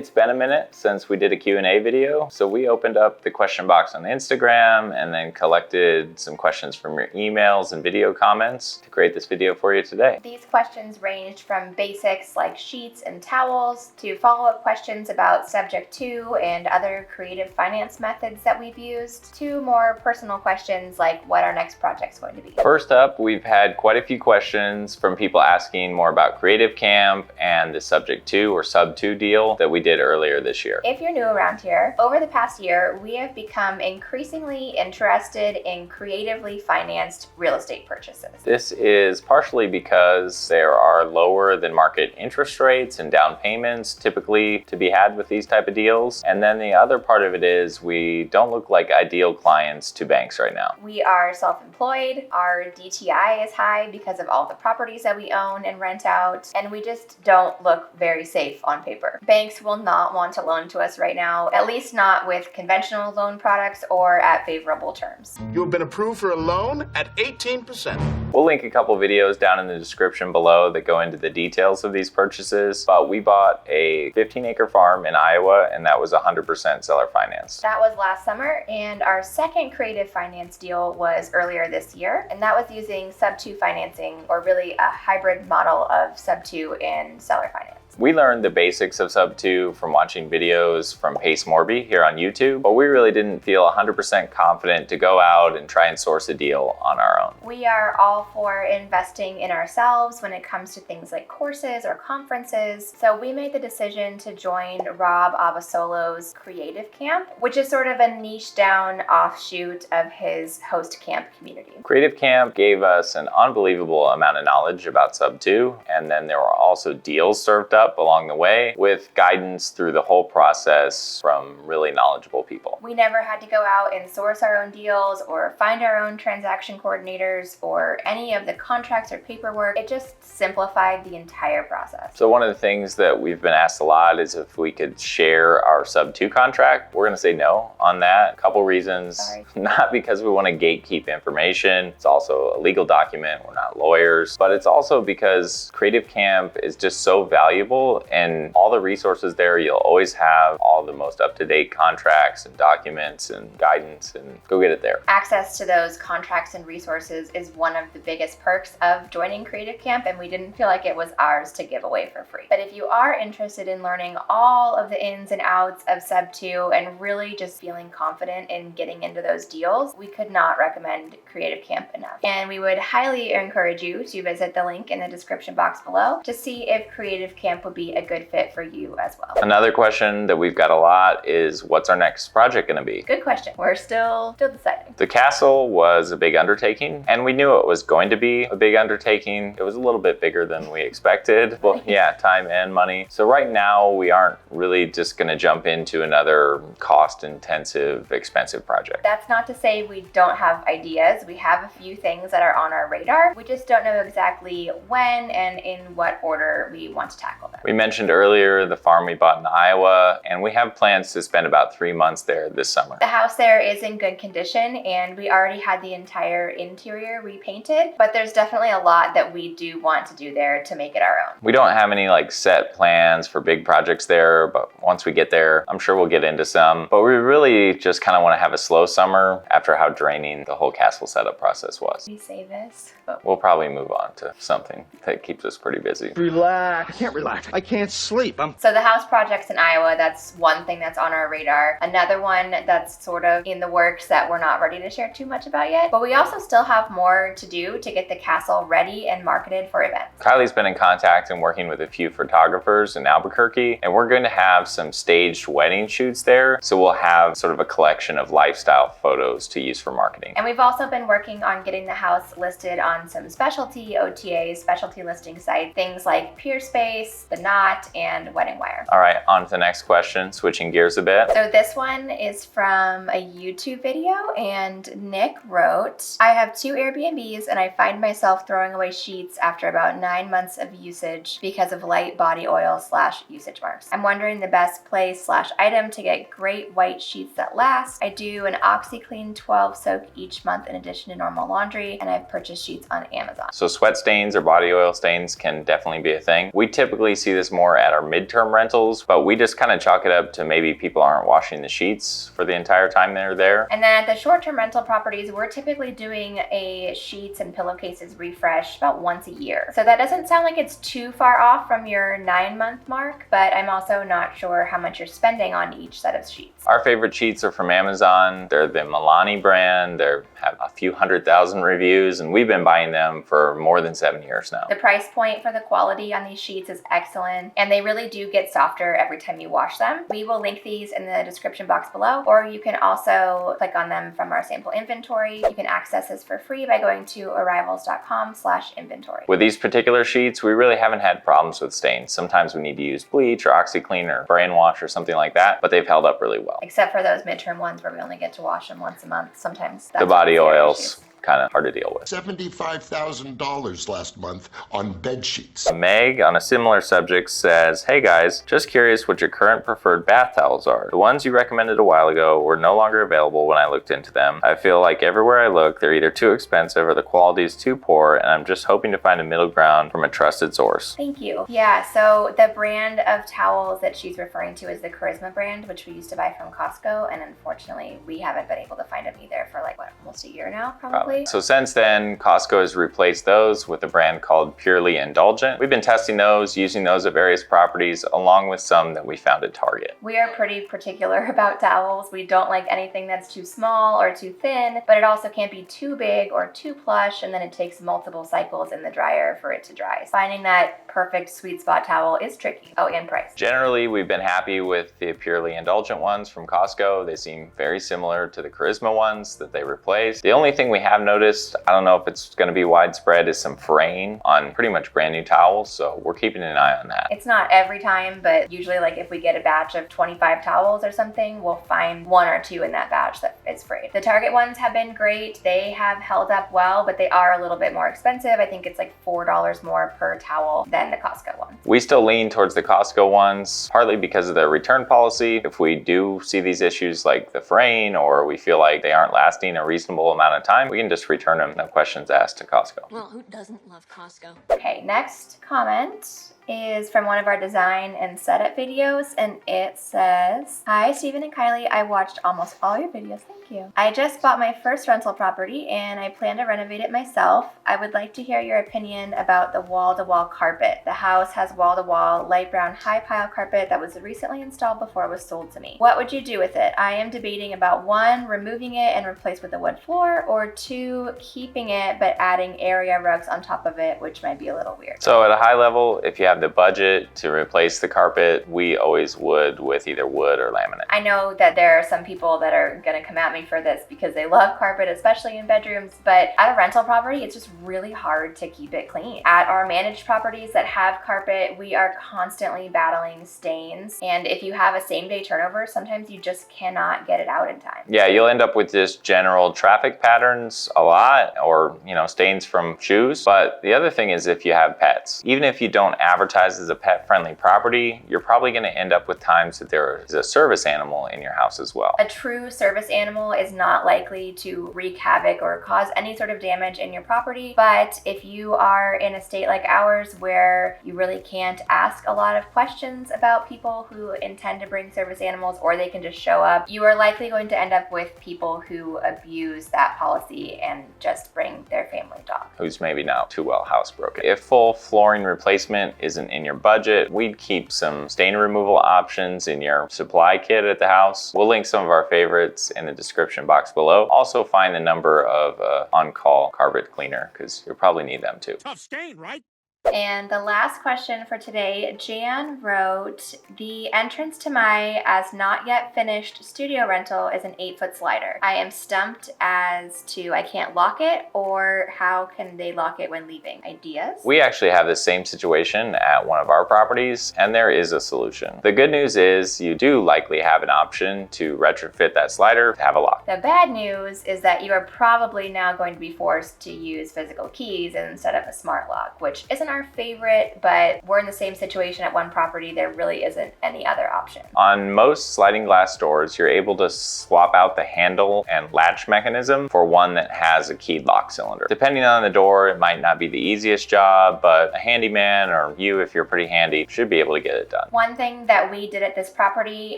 it's been a minute since we did a Q&A video, so we opened up the question box on Instagram and then collected some questions from your emails and video comments to create this video for you today. These questions ranged from basics like sheets and towels to follow-up questions about Subject 2 and other creative finance methods that we've used to more personal questions like what our next project's going to be. First up, we've had quite a few questions from people asking more about Creative Camp and the Subject 2 or Sub 2 deal that we did earlier this year. If you're new around here, over the past year, we have become increasingly interested in creatively financed real estate purchases. This is partially because there are lower than market interest rates and down payments typically to be had with these type of deals. And then the other part of it is we don't look like ideal clients to banks right now. We are self-employed, our DTI is high because of all the properties that we own and rent out, and we just don't look very safe on paper. Banks will not want to loan to us right now, at least not with conventional loan products or at favorable terms. You have been approved for a loan at 18%. We'll link a couple videos down in the description below that go into the details of these purchases, but we bought a 15-acre farm in Iowa and that was 100% seller financed. That was last summer, and our second creative finance deal was earlier this year, and that was using Sub 2 financing, or really a hybrid model of Sub 2 and seller finance. We learned the basics of Sub 2 from watching videos from Pace Morby here on YouTube, but we really didn't feel 100% confident to go out and try and source a deal on our own. We are all for investing in ourselves when it comes to things like courses or conferences, so we made the decision to join Rob Abasolo's Creative Camp, which is sort of a niche down offshoot of his host camp community. Creative Camp gave us an unbelievable amount of knowledge about Sub 2, and then there were also deals served up along the way with guidance through the whole process from really knowledgeable people. We never had to go out and source our own deals or find our own transaction coordinators or any of the contracts or paperwork. It just simplified the entire process. So one of the things that we've been asked a lot is if we could share our Sub 2 contract. We're going to say no on that. A couple reasons. Sorry. Not because we want to gatekeep information. It's also a legal document. We're not lawyers. But it's also because Creative Camp is just so valuable, and all the resources there, you'll always have all the most up-to-date contracts and documents and guidance, and go get it there. Access to those contracts and resources is one of the biggest perks of joining Creative Camp, and we didn't feel like it was ours to give away for free. But if you are interested in learning all of the ins and outs of Sub 2 and really just feeling confident in getting into those deals, we could not recommend Creative Camp enough. And we would highly encourage you to visit the link in the description box below to see if Creative Camp would be a good fit for you as well. Another question that we've got a lot is, what's our next project going to be? Good question. We're still deciding. The castle was a big undertaking, and we knew it was going to be a big undertaking. It was a little bit bigger than we expected. Well, yeah, time and money. So right now we aren't really just going to jump into another cost-intensive, expensive project. That's not to say we don't have ideas. We have a few things that are on our radar. We just don't know exactly when and in what order we want to tackle them. We mentioned earlier the farm we bought in Iowa, and we have plans to spend about 3 months there this summer. The house there is in good condition, and we already had the entire interior repainted, but there's definitely a lot that we do want to do there to make it our own. We don't have any set plans for big projects there, but once we get there, I'm sure we'll get into some. But we really just kind of want to have a slow summer after how draining the whole castle setup process was. We say this, We'll probably move on to something that keeps us pretty busy. Relax. I can't relax. I can't sleep. So the house projects in Iowa, that's one thing that's on our radar. Another one that's sort of in the works that we're not ready to share too much about yet. But we also still have more to do to get the castle ready and marketed for events. Kylie's been in contact and working with a few photographers in Albuquerque, and we're going to have some staged wedding shoots there. So we'll have sort of a collection of lifestyle photos to use for marketing. And we've also been working on getting the house listed on some specialty OTAs, specialty listing sites, things like Peerspace, The Knot, and Wedding Wire. All right, on to the next question, switching gears a bit. So this one is from a YouTube video, and Nick wrote, I have 2 Airbnbs and I find myself throwing away sheets after about 9 months of usage because of light body oil / usage marks. I'm wondering the best place / item to get great white sheets that last. I do an OxyClean 12 soak each month in addition to normal laundry, and I've purchased sheets on Amazon. So sweat stains or body oil stains can definitely be a thing. We typically see this more at our midterm rentals, but we just kind of chalk it up to maybe people aren't washing the sheets for the entire time they're there. And then at the short-term rental properties, we're typically doing a sheets and pillowcases refresh about once a year. So that doesn't sound like it's too far off from your 9-month mark, but I'm also not sure how much you're spending on each set of sheets. Our favorite sheets are from Amazon. They're the Milani brand. They have a few 100,000 reviews, and we've been buying them for more than 7 years now. The price point for the quality on these sheets is excellent, and they really do get softer every time you wash them. We will link these in the description box below, or you can also click on them from our sample inventory. You can access this for free by going to arrivals.com/inventory. With these particular sheets, we really haven't had problems with stains. Sometimes we need to use bleach or OxyClean or brain wash or something like that, but they've held up really well. Except for those midterm ones where we only get to wash them once a month. Sometimes that's the body oils, kind of hard to deal with. $75,000 last month on bed sheets. Meg, on a similar subject, says, "Hey guys, just curious what your current preferred bath towels are. The ones you recommended a while ago were no longer available when I looked into them. I feel like everywhere I look, they're either too expensive or the quality is too poor, and I'm just hoping to find a middle ground from a trusted source." Thank you. Yeah, so the brand of towels that she's referring to is the Charisma brand, which we used to buy from Costco, and unfortunately, we haven't been able to find them either for like, almost a year now, probably. So since then, Costco has replaced those with a brand called Purely Indulgent. We've been testing those, using those at various properties, along with some that we found at Target. We are pretty particular about towels. We don't like anything that's too small or too thin, but it also can't be too big or too plush, and then it takes multiple cycles in the dryer for it to dry. Finding that perfect sweet spot towel is tricky. Oh, and price. Generally, we've been happy with the Purely Indulgent ones from Costco. They seem very similar to the Charisma ones that they replaced. The only thing we have noticed, I don't know if it's going to be widespread, is some fraying on pretty much brand new towels, so we're keeping an eye on that. It's not every time, but usually like if we get a batch of 25 towels or something, we'll find 1 or 2 in that batch that is frayed. The Target ones have been great. They have held up well, but they are a little bit more expensive. I think it's like $4 more per towel than the Costco one. We still lean towards the Costco ones, partly because of their return policy. If we do see these issues like the fraying, or we feel like they aren't lasting a reasonable amount of time, we can just return them, no questions asked, to Costco. Well, who doesn't love Costco? Okay, next comment is from one of our design and setup videos, and it says, "Hi Stephen and Kylie, I watched almost all your videos, thank you. I just bought my first rental property and I plan to renovate it myself. I would like to hear your opinion about the wall-to-wall carpet. The house has wall-to-wall light brown high pile carpet that was recently installed before it was sold to me. What would you do with it? I am debating about 1, removing it and replace with a wood floor, or 2, keeping it but adding area rugs on top of it, which might be a little weird." So at a high level, if you have the budget to replace the carpet, we always would with either wood or laminate. I know that there are some people that are gonna come at me for this because they love carpet, especially in bedrooms, but at a rental property, it's just really hard to keep it clean. At our managed properties that have carpet, we are constantly battling stains, and if you have a same-day turnover, sometimes you just cannot get it out in time. Yeah, you'll end up with just general traffic patterns a lot, or stains from shoes. But the other thing is, if you have pets, even if you don't advertise as a pet-friendly property, you're probably going to end up with times that there is a service animal in your house as well. A true service animal is not likely to wreak havoc or cause any sort of damage in your property, but if you are in a state like ours where you really can't ask a lot of questions about people who intend to bring service animals, or they can just show up, you are likely going to end up with people who abuse that policy and just bring their family dog, who's maybe not too well housebroken. If full flooring replacement isn't in your budget, we'd keep some stain removal options in your supply kit at the house. We'll link some of our favorites in the description box below. Also find the number of on-call carpet cleaner, because you'll probably need them too. Tough stain, right? And the last question for today, Jan wrote, "The entrance to my as not yet finished studio rental is an 8-foot slider. I am stumped as to I can't lock it, or how can they lock it when leaving? Ideas?" We actually have the same situation at one of our properties, and there is a solution. The good news is you do likely have an option to retrofit that slider to have a lock. The bad news is that you are probably now going to be forced to use physical keys instead of a smart lock, which isn't our favorite, but we're in the same situation at one property. There really isn't any other option. On most sliding glass doors, you're able to swap out the handle and latch mechanism for one that has a keyed lock cylinder. Depending on the door, it might not be the easiest job, but a handyman, or you if you're pretty handy, should be able to get it done. One thing that we did at this property,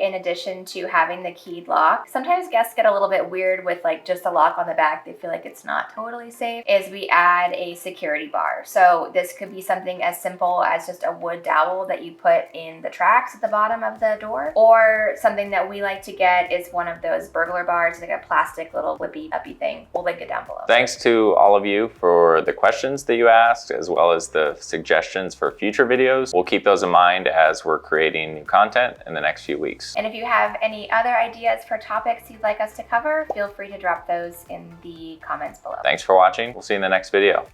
in addition to having the keyed lock, sometimes guests get a little bit weird with like just a lock on the back. They feel like it's not totally safe, is we add a security bar. So this could be something as simple as just a wood dowel that you put in the tracks at the bottom of the door, or something that we like to get is one of those burglar bars, like a plastic little whippy uppy thing. We'll link it down below. Thanks to all of you for the questions that you asked, as well as the suggestions for future videos. We'll keep those in mind as we're creating new content in the next few weeks. And if you have any other ideas for topics you'd like us to cover, feel free to drop those in the comments below. Thanks for watching. We'll see you in the next video.